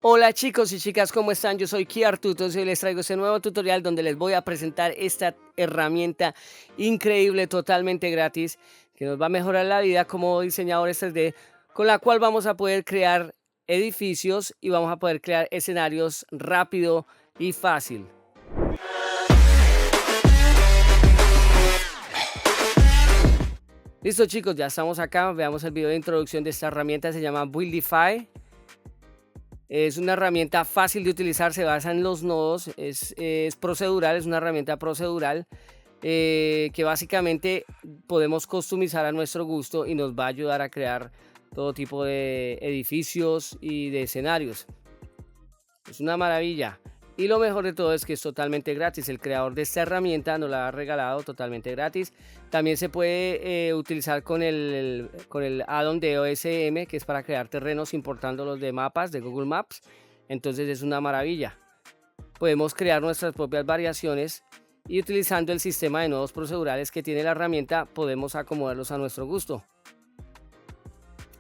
Hola chicos y chicas, ¿cómo están? Yo soy Kiar Tutos y hoy les traigo este nuevo tutorial donde les voy a presentar esta herramienta increíble, totalmente gratis, que nos va a mejorar la vida como diseñadores 3D, con la cual vamos a poder crear edificios y vamos a poder crear escenarios rápido y fácil. Listo chicos, ya estamos acá, veamos el video de introducción de esta herramienta, se llama Buildify. Es una herramienta fácil de utilizar, se basa en los nodos, es procedural, es una herramienta procedural que básicamente podemos customizar a nuestro gusto y nos va a ayudar a crear todo tipo de edificios y de escenarios. Es una maravilla. Y lo mejor de todo es que es totalmente gratis. El creador de esta herramienta nos la ha regalado totalmente gratis. También se puede utilizar con el add-on de OSM, que es para crear terrenos importándolos de mapas, de Google Maps. Entonces es una maravilla. Podemos crear nuestras propias variaciones y utilizando el sistema de nodos procedurales que tiene la herramienta podemos acomodarlos a nuestro gusto.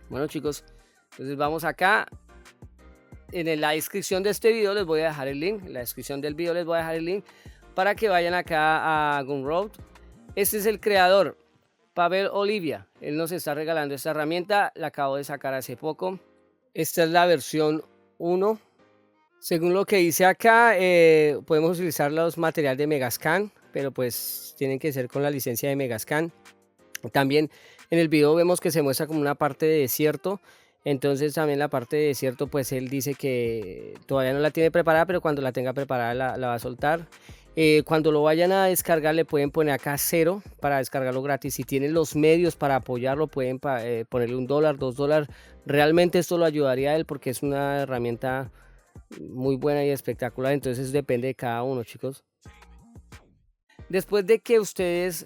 Bueno chicos, entonces vamos acá. En la descripción de este video les voy a dejar el link, en la descripción del video les voy a dejar el link para que vayan acá a Gumroad. Este es el creador, Pavel Olivia. Él nos está regalando esta herramienta, la acabo de sacar hace poco. Esta es la versión 1. Según lo que dice acá, podemos utilizar los materiales de Megascan, pero pues tienen que ser con la licencia de Megascan. También en el video vemos que se muestra como una parte de desierto. Entonces también la parte de desierto, pues él dice que todavía no la tiene preparada, pero cuando la tenga preparada la va a soltar. Cuando lo vayan a descargar le pueden poner acá 0 para descargarlo gratis. Si tienen los medios para apoyarlo pueden ponerle $1, $2. Realmente esto lo ayudaría a él porque es una herramienta muy buena y espectacular. Entonces depende de cada uno, chicos. Después de que ustedes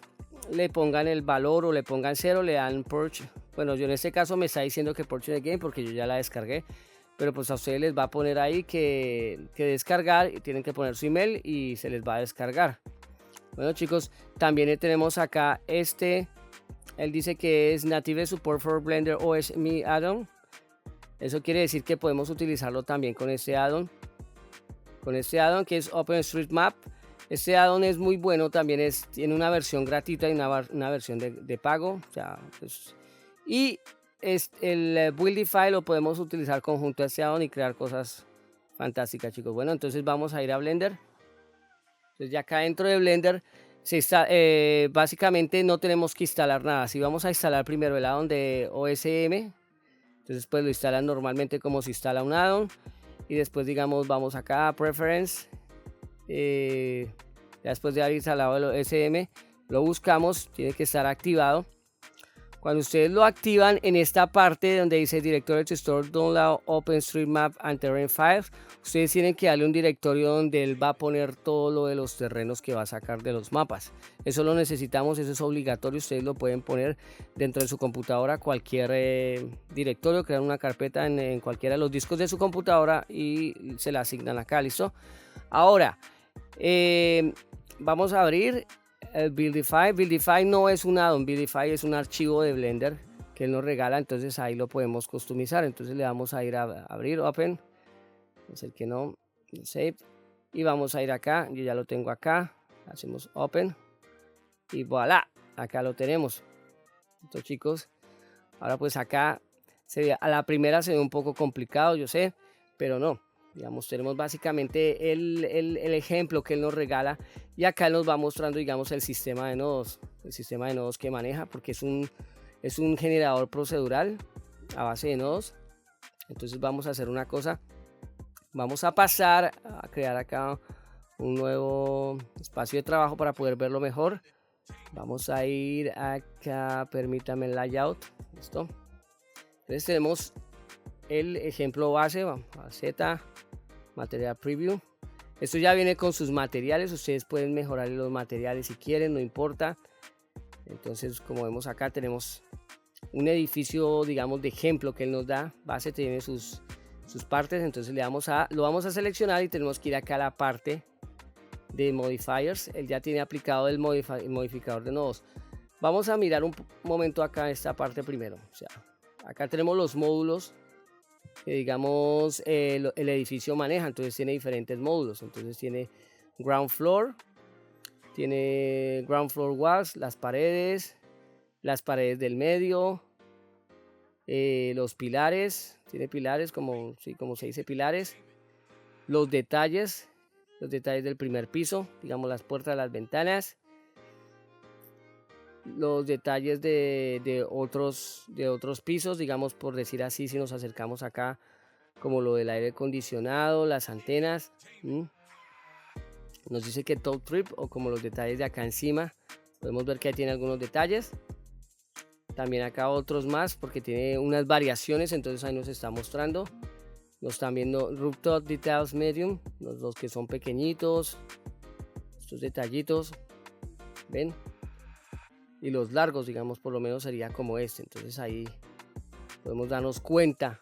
le pongan el valor o le pongan 0, le dan purge. Bueno, yo en este caso me está diciendo que purge the game porque yo ya la descargué, pero pues a ustedes les va a poner ahí que descargar y tienen que poner su email y se les va a descargar. Bueno chicos, también tenemos acá él dice que es Native Support for Blender OS Me add-on. Eso quiere decir que podemos utilizarlo también con este add-on. Con este add-on que es OpenStreetMap. Este add-on es muy bueno, también tiene una versión gratuita y una versión de pago. O sea, pues, y el Buildify lo podemos utilizar conjunto a este add-on y crear cosas fantásticas, chicos. Bueno, entonces vamos a ir a Blender. Entonces ya acá dentro de Blender básicamente no tenemos que instalar nada. Si vamos a instalar primero el add-on de OSM, entonces pues lo instalan normalmente como se instala un add-on. Y después digamos vamos acá a Preference. Ya después de haber instalado el OSM lo buscamos, tiene que estar activado. Cuando ustedes lo activan, en esta parte donde dice Directory to Store Download OpenStreetMap and Terrain Files, ustedes tienen que darle un directorio donde él va a poner todo lo de los terrenos que va a sacar de los mapas. Eso lo necesitamos, eso es obligatorio. Ustedes lo pueden poner dentro de su computadora, cualquier directorio, crear una carpeta en cualquiera de los discos de su computadora y se la asignan acá, ¿listo? Ahora vamos a abrir el Buildify. Buildify no es un add-on, Buildify es un archivo de Blender que él nos regala, entonces ahí lo podemos customizar. Entonces le vamos a ir a abrir Open, es el que no, Save, y vamos a ir acá, yo ya lo tengo acá, hacemos Open y voilà, acá lo tenemos. Entonces chicos, ahora pues acá a la primera se ve un poco complicado, yo sé, pero no. Digamos, tenemos básicamente el ejemplo que él nos regala y acá él nos va mostrando, digamos, el sistema de nodos que maneja, porque es un generador procedural a base de nodos. Entonces vamos a hacer una cosa, vamos a pasar a crear acá un nuevo espacio de trabajo para poder verlo mejor. Vamos a ir acá, permítame el layout, listo. Entonces tenemos el ejemplo base, vamos a Z, material preview. Esto ya viene con sus materiales, ustedes pueden mejorar los materiales si quieren, no importa. Entonces, como vemos acá, tenemos un edificio, digamos, de ejemplo que él nos da. Base tiene sus partes, entonces lo vamos a seleccionar y tenemos que ir acá a la parte de modifiers. Él ya tiene aplicado el modificador de nodos. Vamos a mirar un momento acá esta parte primero. O sea, acá tenemos los módulos que digamos el edificio maneja. Entonces tiene diferentes módulos. Entonces tiene ground floor walls, las paredes del medio, los pilares, tiene pilares como se dice pilares, los detalles del primer piso, digamos las puertas, las ventanas, los detalles de otros pisos, digamos por decir así, si nos acercamos acá, como lo del aire acondicionado, las antenas, nos dice que top trip, o como los detalles de acá encima, podemos ver que ahí tiene algunos detalles, también acá otros más porque tiene unas variaciones, entonces ahí nos está mostrando. Nos están viendo rooftop details medium, los que son pequeñitos, estos detallitos, ven, y los largos, digamos, por lo menos sería como este. Entonces ahí podemos darnos cuenta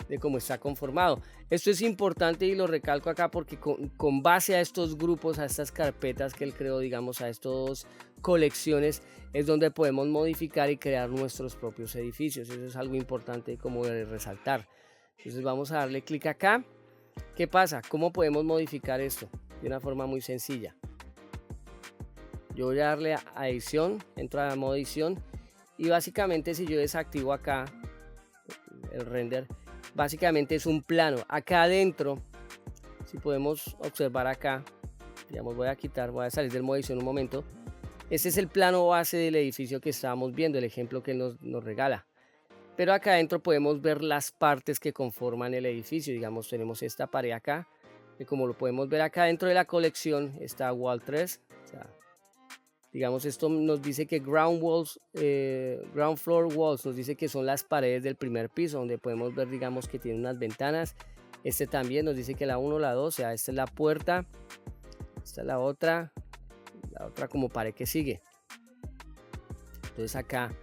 de cómo está conformado. Esto es importante y lo recalco acá porque con base a estos grupos, a estas carpetas que él creó, digamos, a estas colecciones, es donde podemos modificar y crear nuestros propios edificios. Eso es algo importante como de resaltar. Entonces vamos a darle clic acá. ¿Qué pasa? ¿Cómo podemos modificar esto? De una forma muy sencilla. Yo voy a darle a edición, entro a modo edición y básicamente si yo desactivo acá el render, básicamente es un plano. Acá adentro, si podemos observar acá, digamos voy a salir del modo edición un momento. Este es el plano base del edificio que estábamos viendo, el ejemplo que nos regala. Pero acá adentro podemos ver las partes que conforman el edificio. Digamos, tenemos esta pared acá, que como lo podemos ver acá dentro de la colección está wall 3. O sea, digamos, esto nos dice que ground floor walls, nos dice que son las paredes del primer piso, donde podemos ver, digamos, que tiene unas ventanas. Este también nos dice que la 1, la 2, o sea, esta es la puerta, esta es la otra como pared que sigue. Entonces acá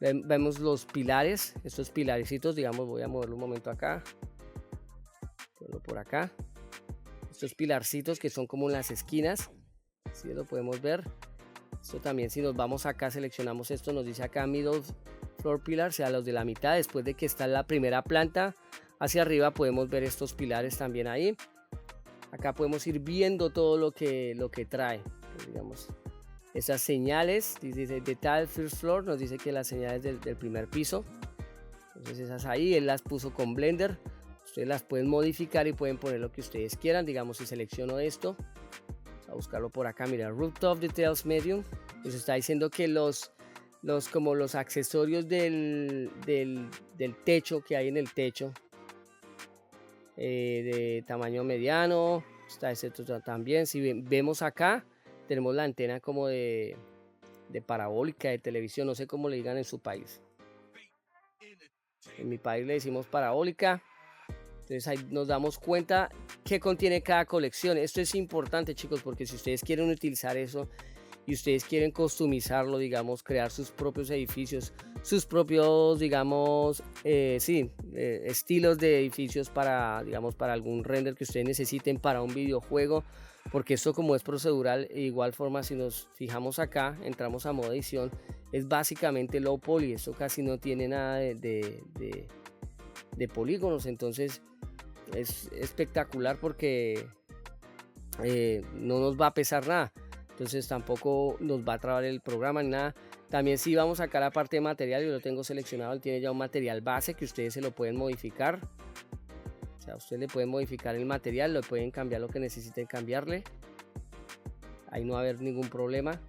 vemos los pilares, estos pilarecitos, digamos, voy a moverlo un momento acá, por acá, estos pilarcitos que son como en las esquinas, si lo podemos ver. Esto también, si nos vamos acá, seleccionamos esto, nos dice acá middle floor pillar, o sea, los de la mitad, después de que está en la primera planta, hacia arriba podemos ver estos pilares también ahí. Acá podemos ir viendo todo lo que trae, digamos. Esas señales, dice Detail First Floor, nos dice que las señales del primer piso. Entonces esas ahí, él las puso con Blender. Ustedes las pueden modificar y pueden poner lo que ustedes quieran. Digamos, si selecciono esto, vamos a buscarlo por acá, mira, Rooftop Details Medium. Nos está diciendo que los accesorios del techo que hay en el techo, de tamaño mediano, está ese también. Si vemos acá, tenemos la antena como de parabólica, de televisión, no sé cómo le digan en su país. En mi país le decimos parabólica. Entonces ahí nos damos cuenta qué contiene cada colección. Esto es importante, chicos, porque si ustedes quieren utilizar eso y ustedes quieren customizarlo, digamos, crear sus propios edificios, sus propios, digamos, estilos de edificios para, digamos, para algún render que ustedes necesiten para un videojuego, porque esto como es procedural, de igual forma si nos fijamos acá, entramos a modo edición, es básicamente low poly, esto casi no tiene nada de polígonos, entonces es espectacular porque no nos va a pesar nada, entonces tampoco nos va a trabar el programa ni nada. También si vamos acá a la parte de material, yo lo tengo seleccionado, él tiene ya un material base que ustedes se lo pueden modificar. O sea, ustedes le pueden modificar el material, lo pueden cambiar lo que necesiten cambiarle. Ahí no va a haber ningún problema.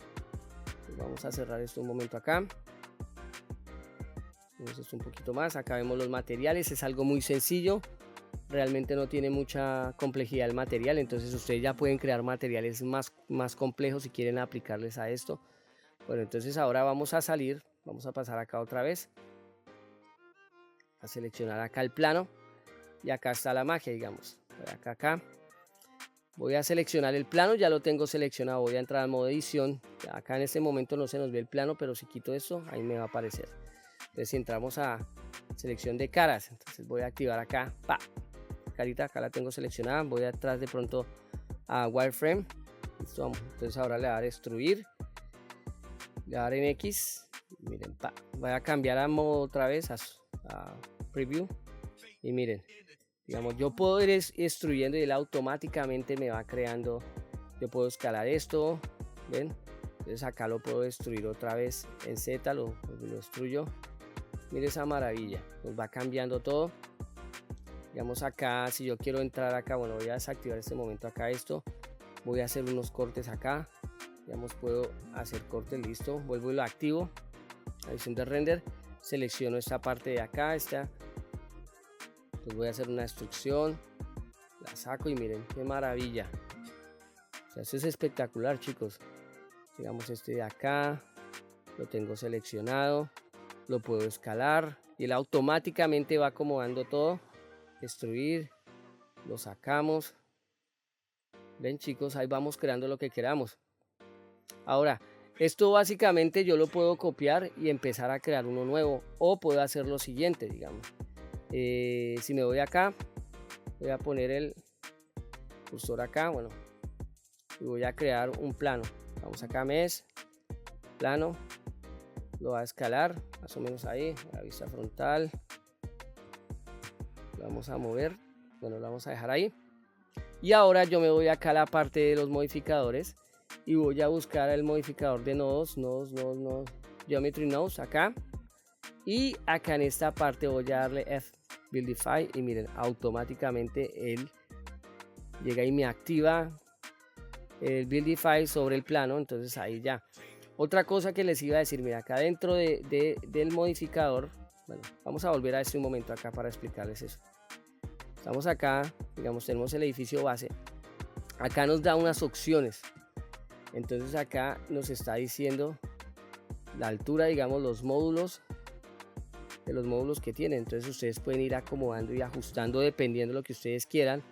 Entonces vamos a cerrar esto un momento acá. Vamos esto un poquito más. Acá vemos los materiales, es algo muy sencillo. Realmente no tiene mucha complejidad el material, entonces ustedes ya pueden crear materiales más complejos si quieren aplicarles a esto. Bueno, entonces ahora vamos a salir, vamos a pasar acá otra vez, a seleccionar acá el plano y acá está la magia, digamos. Acá voy a seleccionar el plano, ya lo tengo seleccionado, voy a entrar al modo edición. Acá en este momento no se nos ve el plano, pero si quito esto, ahí me va a aparecer. Entonces si entramos a selección de caras, entonces voy a activar acá, carita, acá la tengo seleccionada, voy atrás de pronto a wireframe. Listo, entonces ahora le voy a dar destruir, le voy a dar en X, miren, voy a cambiar a modo otra vez a preview, Y miren, digamos, yo puedo ir extruyendo y él automáticamente me va creando. Yo puedo escalar esto, ¿ven? Entonces acá lo puedo destruir otra vez en Z, lo destruyo. Mire esa maravilla, nos va cambiando todo. Digamos acá, si yo quiero entrar acá, bueno, voy a desactivar este momento acá esto. Voy a hacer unos cortes acá. Digamos, puedo hacer cortes, listo. Vuelvo y lo activo. Edición de render. Selecciono esta parte de acá, esta. Entonces voy a hacer una extrusión. La saco y miren, qué maravilla. O sea, esto es espectacular, chicos. Digamos este de acá. Lo tengo seleccionado. Lo puedo escalar. Y él automáticamente va acomodando todo. Extruir. Lo sacamos. Ven, chicos, ahí vamos creando lo que queramos. Ahora, esto básicamente yo lo puedo copiar y empezar a crear uno nuevo. O puedo hacer lo siguiente, digamos. Si me voy acá, voy a poner el cursor acá, bueno, y voy a crear un plano. Vamos acá, mes, plano, lo voy a escalar, más o menos ahí, la vista frontal. Lo vamos a mover, bueno, lo vamos a dejar ahí. Y ahora yo me voy acá a la parte de los modificadores y voy a buscar el modificador de nodos, Geometry Nodes acá. Y acá en esta parte voy a darle F Buildify y miren, automáticamente él llega y me activa el Buildify sobre el plano. Entonces ahí ya. Otra cosa que les iba a decir, mira, acá dentro del modificador, bueno, vamos a volver a este un momento acá para explicarles eso. Estamos acá, digamos, tenemos el edificio base. Acá nos da unas opciones. Entonces acá nos está diciendo la altura, digamos, los módulos que tienen. Entonces ustedes pueden ir acomodando y ajustando dependiendo de lo que ustedes quieran.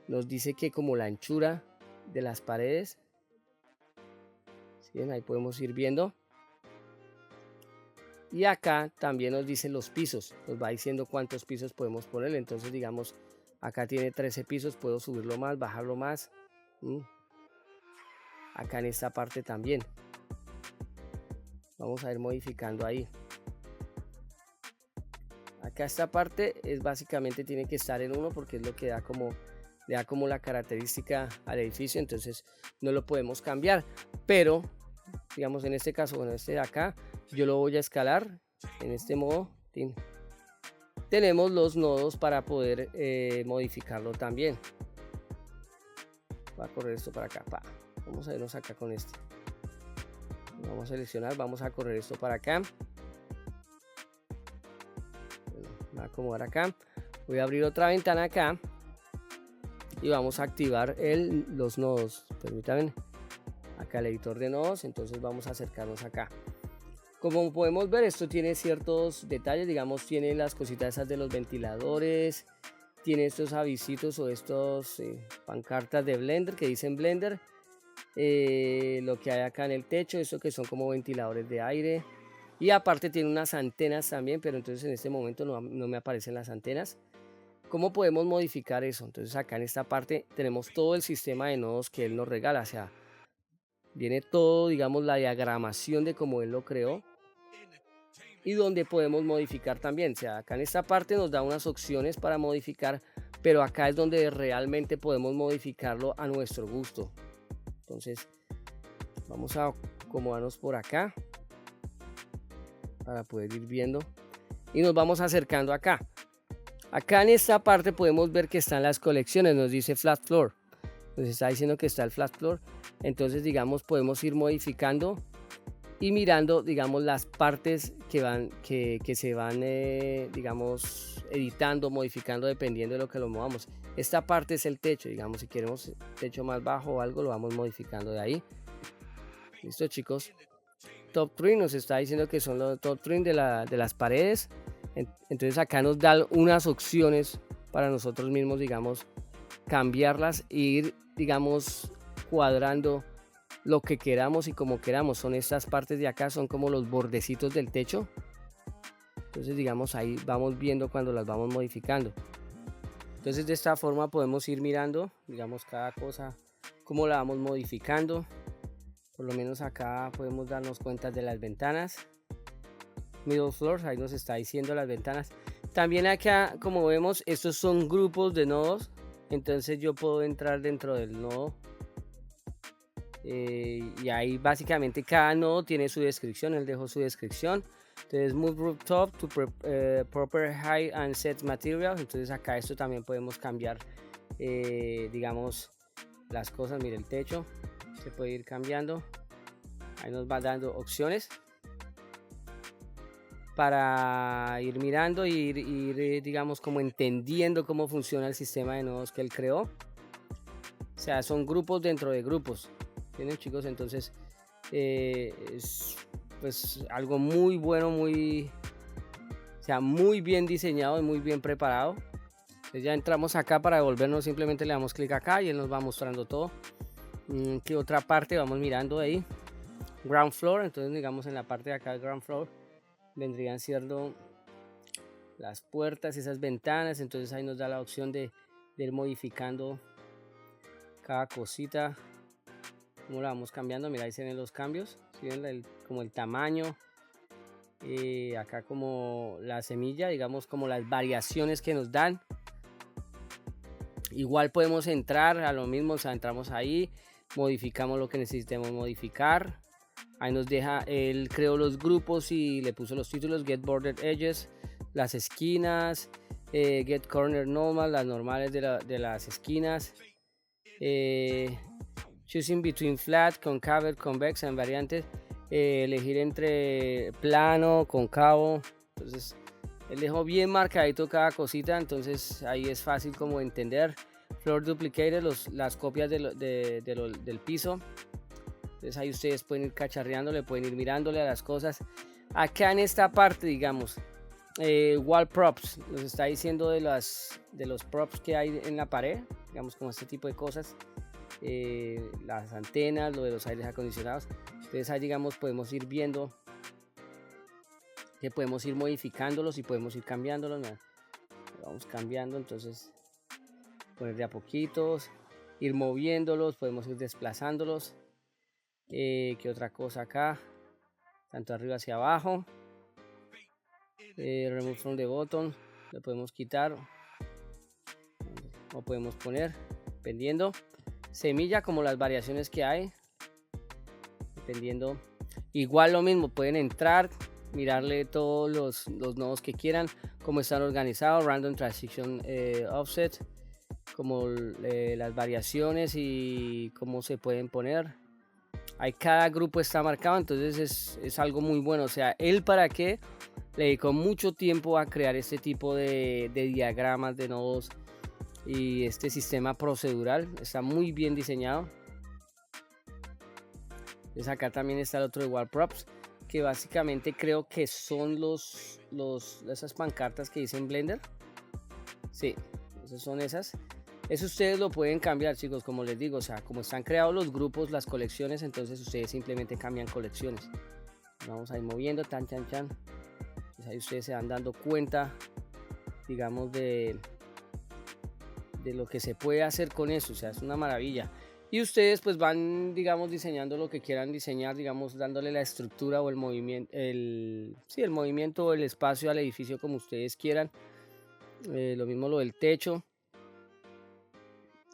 Nos dice que como la anchura de las paredes, ¿sí? Ahí podemos ir viendo. Y acá también nos dicen los pisos, nos va diciendo cuántos pisos podemos poner. Entonces digamos, acá tiene 13 pisos, puedo subirlo más, bajarlo más. Acá en esta parte también vamos a ir modificando ahí. Acá esta parte es básicamente tiene que estar en 1 porque es lo que le da como la característica al edificio. Entonces no lo podemos cambiar, pero digamos en este caso, bueno, este de acá yo lo voy a escalar en este modo. Tenemos los nodos para poder modificarlo también. Voy a correr esto para acá. Vamos a irnos acá con este. Vamos a seleccionar, vamos a correr esto para acá. Voy a acomodar acá. Voy a abrir otra ventana acá y vamos a activar los nodos. Permítanme. Acá el editor de nodos. Entonces vamos a acercarnos acá. Como podemos ver, esto tiene ciertos detalles. Digamos, tiene las cositas esas de los ventiladores. Tiene estos avisitos o estos pancartas de Blender que dicen Blender. Lo que hay acá en el techo, esto que son como ventiladores de aire. Y aparte tiene unas antenas también, pero entonces en este momento no me aparecen las antenas. ¿Cómo podemos modificar eso? Entonces acá en esta parte tenemos todo el sistema de nodos que él nos regala. O sea, viene todo, digamos, la diagramación de cómo él lo creó. Y donde podemos modificar también. O sea, acá en esta parte nos da unas opciones para modificar, pero acá es donde realmente podemos modificarlo a nuestro gusto. Entonces vamos a acomodarnos por acá para poder ir viendo y nos vamos acercando acá. Acá en esta parte podemos ver que están las colecciones, nos dice Flat Floor, nos está diciendo que está el Flat Floor. Entonces digamos podemos ir modificando y mirando, digamos, las partes que se van digamos editando, modificando dependiendo de lo que lo movamos. Esta parte es el techo, digamos, si queremos techo más bajo o algo lo vamos modificando de ahí. Listo, chicos. Top trim nos está diciendo que son los top trim de las paredes. Entonces acá nos da unas opciones para nosotros mismos, digamos, cambiarlas e ir, digamos, cuadrando lo que queramos y como queramos. Son estas partes de acá, son como los bordecitos del techo. Entonces digamos ahí vamos viendo cuando las vamos modificando. Entonces de esta forma podemos ir mirando, digamos, cada cosa, cómo la vamos modificando. Por lo menos acá podemos darnos cuenta de las ventanas. Middle floors, ahí nos está diciendo las ventanas. También acá, como vemos, estos son grupos de nodos. Entonces yo puedo entrar dentro del nodo. Y ahí básicamente cada nodo tiene su descripción. Él dejó su descripción. Entonces move rooftop to proper height and set material. Entonces acá esto también podemos cambiar, digamos, las cosas. Mire, el techo se puede ir cambiando. Ahí nos va dando opciones para ir mirando y ir, digamos, como entendiendo cómo funciona el sistema de nodos que él creó. O sea, son grupos dentro de grupos. ¿Tienen, chicos? Entonces es pues algo muy bueno, muy bien diseñado y muy bien preparado. Entonces ya entramos acá. Para devolvernos simplemente le damos clic acá y él nos va mostrando todo. ¿Qué otra parte vamos mirando ahí? Ground floor. Entonces digamos en la parte de acá del ground floor vendrían siendo las puertas, esas ventanas. Entonces ahí nos da la opción de ir modificando cada cosita, como la vamos cambiando. Mira, ahí se ven los cambios, ¿sí ven? Como el tamaño, acá como la semilla, digamos, como las variaciones que nos dan. Igual podemos entrar a lo mismo, o sea, entramos ahí, modificamos lo que necesitemos modificar. Ahí nos deja, él creó los grupos y le puso los títulos: Get Bordered Edges, las esquinas, Get Corner Normal, las normales de las esquinas, Choosing Between Flat, Concave, Convex and Variantes, elegir entre plano, concavo. Entonces él dejó bien marcadito cada cosita, entonces ahí es fácil como entender. Floor Duplicated, las copias del piso. Entonces ahí ustedes pueden ir cacharreándole, pueden ir mirándole a las cosas. Acá en esta parte, digamos, wall props, nos está diciendo de los props que hay en la pared, digamos, como este tipo de cosas. Las antenas, lo de los aires acondicionados. Entonces ahí, digamos, podemos ir viendo que podemos ir modificándolos y podemos ir cambiándolos. Vamos cambiando, entonces poner de a poquitos, ir moviéndolos, podemos ir desplazándolos. ¿Qué otra cosa acá? Tanto arriba hacia abajo. Remove from the bottom, lo podemos quitar o podemos poner, dependiendo. Semilla, como las variaciones que hay, dependiendo. Igual lo mismo, pueden entrar, mirarle todos los nodos que quieran, cómo están organizados, random transition offset, como las variaciones y cómo se pueden poner. Ahí cada grupo está marcado, entonces es algo muy bueno. O sea, él para qué le dedicó mucho tiempo a crear este tipo de diagramas de nodos y este sistema procedural está muy bien diseñado. Entonces acá también está el otro de wall props, que básicamente creo que son esas pancartas que dicen Blender. Sí, esas son esas. Eso ustedes lo pueden cambiar, chicos, como les digo, o sea, como están creados los grupos, las colecciones, entonces ustedes simplemente cambian colecciones. Vamos a ir moviendo, tan, chan, chan. Entonces ahí ustedes se van dando cuenta, digamos, de lo que se puede hacer con eso, o sea, es una maravilla. Y ustedes pues van, digamos, diseñando lo que quieran diseñar, digamos, dándole la estructura o el movimiento, el movimiento o el espacio al edificio como ustedes quieran. Lo mismo lo del techo,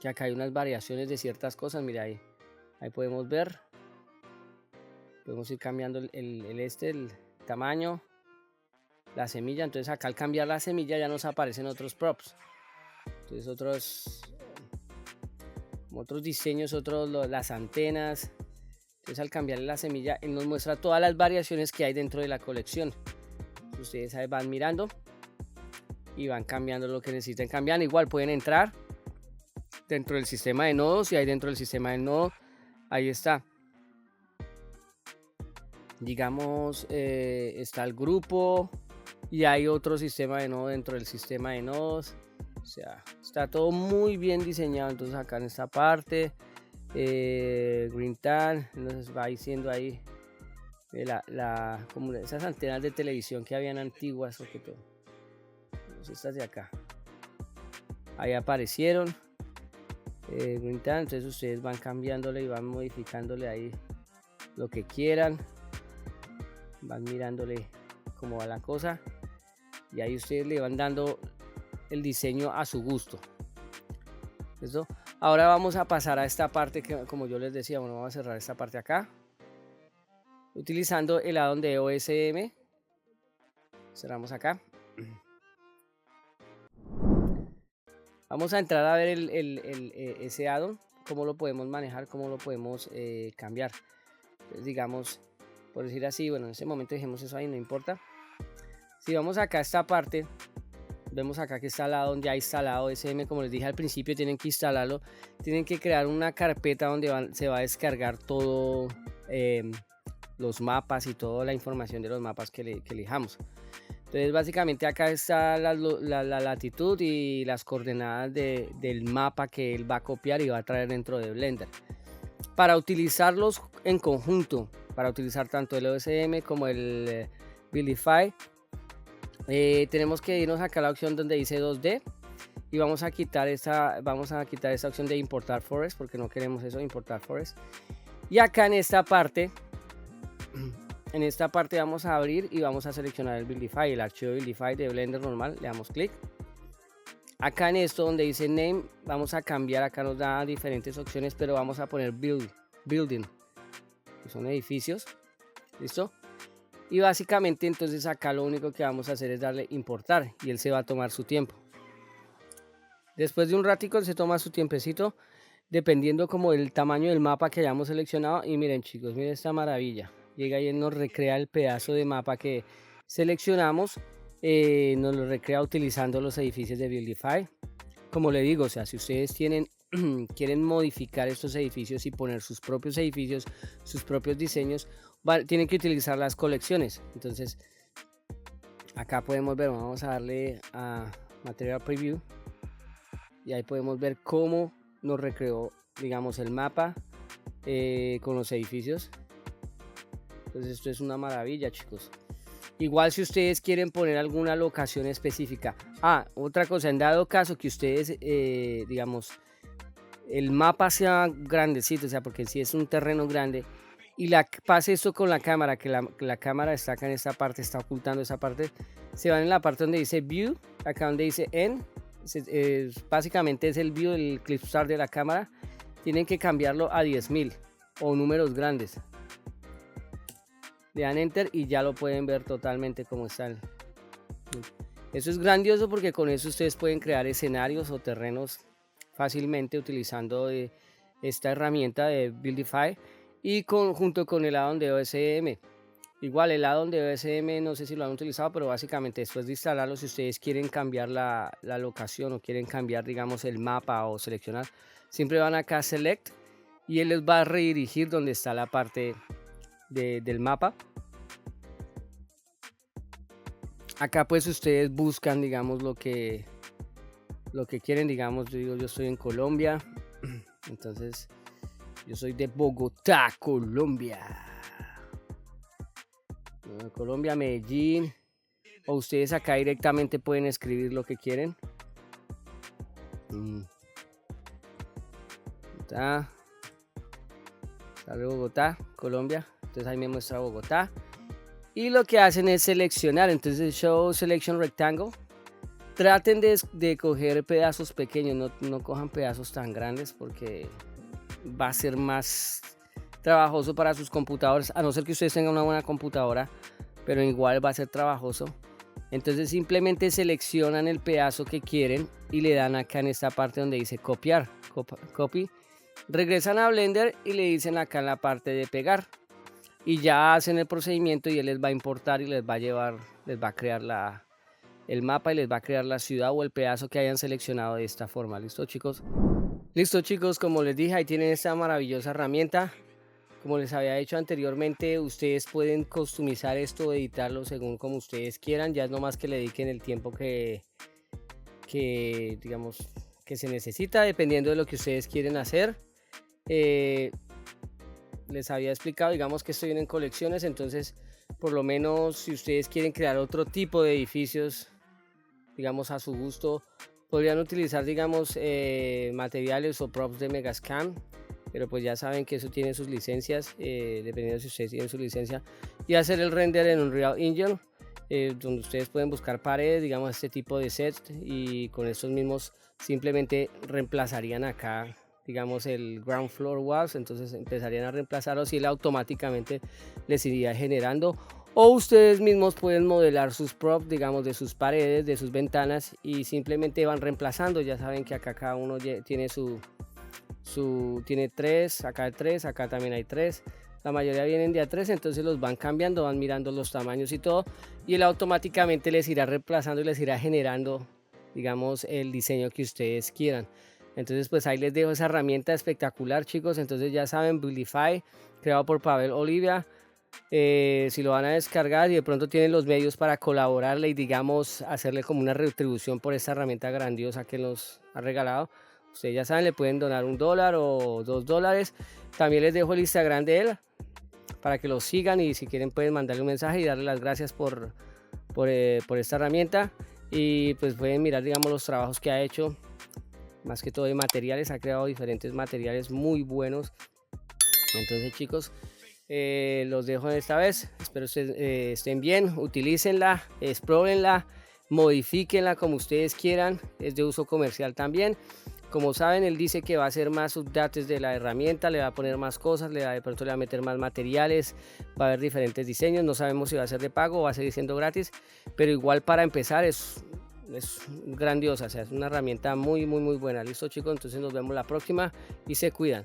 que acá hay unas variaciones de ciertas cosas. Mira, ahí podemos ver, podemos ir cambiando el tamaño, la semilla. Entonces acá al cambiar la semilla ya nos aparecen otros props, entonces otros diseños, las antenas. Entonces al cambiarle la semilla él nos muestra todas las variaciones que hay dentro de la colección. Ustedes ahí van mirando y van cambiando lo que necesiten cambiar. Igual pueden entrar dentro del sistema de nodos y ahí dentro del sistema de nodos, ahí está, digamos, está el grupo y hay otro sistema de nodos dentro del sistema de nodos. O sea, está todo muy bien diseñado. Entonces acá en esta parte, Green Tan, entonces va diciendo ahí como esas antenas de televisión que habían antiguas, o que todo. Entonces estas de acá, ahí aparecieron. Green Tan, entonces ustedes van cambiándole y van modificándole ahí lo que quieran, van mirándole cómo va la cosa. y ahí ustedes le van dando el diseño a su gusto. ¿Listo? Ahora vamos a pasar a esta parte que, como yo les decía, bueno, vamos a cerrar esta parte acá utilizando el addon de OSM. Cerramos acá. Vamos a entrar a ver ese addon, cómo lo podemos manejar, cómo lo podemos cambiar. Entonces, digamos, por decir así, bueno, en este momento dejemos eso ahí, no importa. Si vamos acá a esta parte, vemos acá que está el addon ya instalado OSM. Como les dije al principio, tienen que instalarlo, tienen que crear una carpeta donde se va a descargar todo, los mapas y toda la información de los mapas que elijamos. Entonces básicamente acá está la latitud y las coordenadas del mapa que él va a copiar y va a traer dentro de Blender. Para utilizarlos en conjunto, para utilizar tanto el OSM como el Buildify, tenemos que irnos acá a la opción donde dice 2D y vamos a quitar esta opción de importar forest, porque no queremos eso, importar forest. Y acá en esta parte vamos a abrir y vamos a seleccionar el Buildify, el archivo Buildify de Blender normal. Le damos clic. Acá en esto donde dice Name vamos a cambiar, acá nos da diferentes opciones, pero vamos a poner Building, que son edificios. ¿Listo? Y básicamente entonces acá lo único que vamos a hacer es darle importar y él se va a tomar su tiempo. Después de un ratico él se toma su tiempecito, dependiendo como el tamaño del mapa que hayamos seleccionado. Y miren chicos, miren esta maravilla. Llega y él nos recrea el pedazo de mapa que seleccionamos, nos lo recrea utilizando los edificios de Buildify. Como le digo, o sea, si ustedes quieren modificar estos edificios y poner sus propios edificios, sus propios diseños, tienen que utilizar las colecciones. Entonces acá podemos ver, vamos a darle a Material Preview y ahí podemos ver cómo nos recreó, digamos, el mapa con los edificios. Entonces esto es una maravilla, chicos. Igual si ustedes quieren poner alguna locación específica. Otra cosa, en dado caso que ustedes, digamos, el mapa sea grandecito, o sea, porque si es un terreno grande y pase esto con la cámara, que la cámara está acá en esta parte, está ocultando esa parte, se van en la parte donde dice View, acá donde dice End, básicamente es el View, el Clip Start de la cámara. Tienen que cambiarlo a 10.000 o números grandes. Le dan Enter y ya lo pueden ver totalmente como está. Eso es grandioso porque con eso ustedes pueden crear escenarios o terrenos fácilmente utilizando esta herramienta de Buildify y junto con el addon de OSM. Igual el addon de OSM no sé si lo han utilizado, pero básicamente después de instalarlo, si ustedes quieren cambiar la locación o quieren cambiar, digamos, el mapa o seleccionar, siempre van acá a Select y él les va a redirigir donde está la parte del mapa. Acá pues ustedes buscan, digamos, lo que quieren. Digamos, yo estoy en Colombia, entonces yo soy de Bogotá, Colombia, Medellín, o ustedes acá directamente pueden escribir lo que quieren. Bogotá, Colombia. Entonces ahí me muestra Bogotá y lo que hacen es seleccionar. Entonces Show Selection Rectangle. Traten de coger pedazos pequeños, no cojan pedazos tan grandes porque va a ser más trabajoso para sus computadores, a no ser que ustedes tengan una buena computadora, pero igual va a ser trabajoso. Entonces simplemente seleccionan el pedazo que quieren y le dan acá en esta parte donde dice copiar, copy. Regresan a Blender y le dicen acá en la parte de pegar y ya hacen el procedimiento y él les va a importar y les va a crear el mapa y les va a crear la ciudad o el pedazo que hayan seleccionado de esta forma. ¿Listo, chicos? Listo, chicos, como les dije, ahí tienen esta maravillosa herramienta. Como les había dicho anteriormente, ustedes pueden customizar esto, editarlo según como ustedes quieran. Ya es nomás que le dediquen el tiempo que digamos que se necesita, dependiendo de lo que ustedes quieren hacer. Les había explicado, digamos, que esto viene en colecciones, entonces por lo menos si ustedes quieren crear otro tipo de edificios, digamos, a su gusto, podrían utilizar, digamos, materiales o props de Megascan, pero pues ya saben que eso tiene sus licencias, dependiendo si ustedes tienen su licencia, y hacer el render en Unreal Engine. donde ustedes pueden buscar paredes, digamos este tipo de sets, y con estos mismos simplemente reemplazarían acá, digamos, el ground floor walls. Entonces empezarían a reemplazarlos y él automáticamente les iría generando. O ustedes mismos pueden modelar sus props, digamos, de sus paredes, de sus ventanas, y simplemente van reemplazando. Ya saben que acá cada uno tiene tiene 3, acá 3, acá también hay 3. La mayoría vienen de A3, entonces los van cambiando, van mirando los tamaños y todo, y él automáticamente les irá reemplazando y les irá generando, digamos, el diseño que ustedes quieran. Entonces pues ahí les dejo esa herramienta espectacular, chicos. Entonces ya saben, Buildify, creado por Pavel Olivia. Si lo van a descargar y de pronto tienen los medios para colaborarle y, digamos, hacerle como una retribución por esta herramienta grandiosa que nos ha regalado, ustedes ya saben, le pueden donar $1 o $2. También les dejo el Instagram de él para que lo sigan, y si quieren pueden mandarle un mensaje y darle las gracias por esta herramienta. Y pues pueden mirar, digamos, los trabajos que ha hecho, más que todo de materiales. Ha creado diferentes materiales muy buenos. Entonces, chicos, los dejo en esta vez. Espero estén bien, utilícenla, explórenla, modifíquenla como ustedes quieran. Es de uso comercial también. Como saben, él dice que va a hacer más updates de la herramienta, le va a poner más cosas, de pronto le va a meter más materiales, va a haber diferentes diseños. No sabemos si va a ser de pago o va a seguir siendo gratis, pero igual para empezar es grandiosa. O sea, es una herramienta muy buena. Listo, chicos, entonces nos vemos la próxima y se cuidan.